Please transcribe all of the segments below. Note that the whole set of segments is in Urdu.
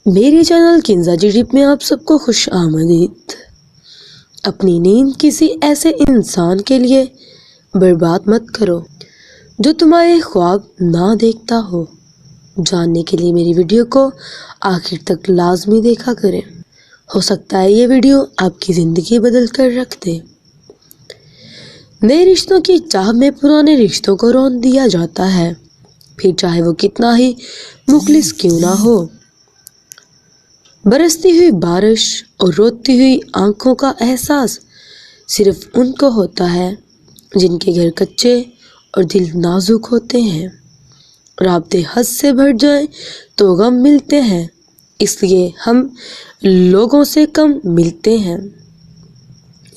میرے چینل کنزا جی ٹپ میں آپ سب کو خوش آمدید۔ اپنی نیند کسی ایسے انسان کے لیے برباد مت کرو جو تمہارے خواب نہ دیکھتا ہو۔ جاننے کے لیے میری ویڈیو کو آخر تک لازمی دیکھا کریں، ہو سکتا ہے یہ ویڈیو آپ کی زندگی بدل کر رکھ دے۔ نئے رشتوں کی چاہ میں پرانے رشتوں کو رون دیا جاتا ہے، پھر چاہے وہ کتنا ہی مخلص کیوں نہ ہو۔ برستی ہوئی بارش اور روتی ہوئی آنکھوں کا احساس صرف ان کو ہوتا ہے جن کے گھر کچے اور دل نازک ہوتے ہیں۔ رابطے حد سے بڑھ جائیں تو غم ملتے ہیں، اس لیے ہم لوگوں سے کم ملتے ہیں۔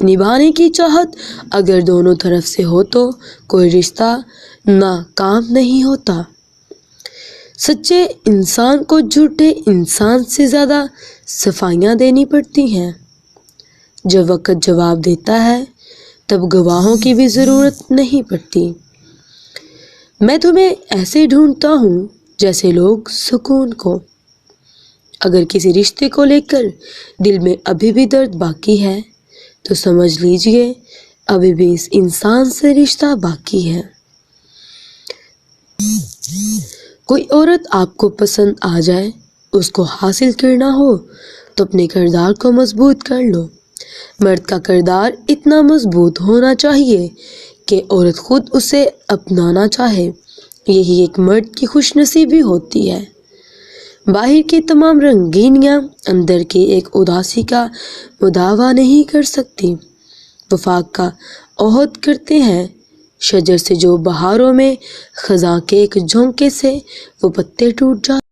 نبھانے کی چاہت اگر دونوں طرف سے ہو تو کوئی رشتہ ناکام نہیں ہوتا۔ سچے انسان کو جھوٹے انسان سے زیادہ صفائیاں دینی پڑتی ہیں۔ جب وقت جواب دیتا ہے تب گواہوں کی بھی ضرورت نہیں پڑتی۔ میں تمہیں ایسے ڈھونڈتا ہوں جیسے لوگ سکون کو۔ اگر کسی رشتے کو لے کر دل میں ابھی بھی درد باقی ہے تو سمجھ لیجئے ابھی بھی اس انسان سے رشتہ باقی ہے۔ کوئی عورت آپ کو پسند آ جائے، اس کو حاصل کرنا ہو تو اپنے کردار کو مضبوط کر لو۔ مرد کا کردار اتنا مضبوط ہونا چاہیے کہ عورت خود اسے اپنانا چاہے، یہی ایک مرد کی خوش نصیبی ہوتی ہے۔ باہر کی تمام رنگینیاں اندر کی ایک اداسی کا مداوع نہیں کر سکتی۔ وفاق کا عہد کرتے ہیں شجر سے جو بہاروں میں خزاں کے ایک جھونکے سے وہ پتے ٹوٹ جاتے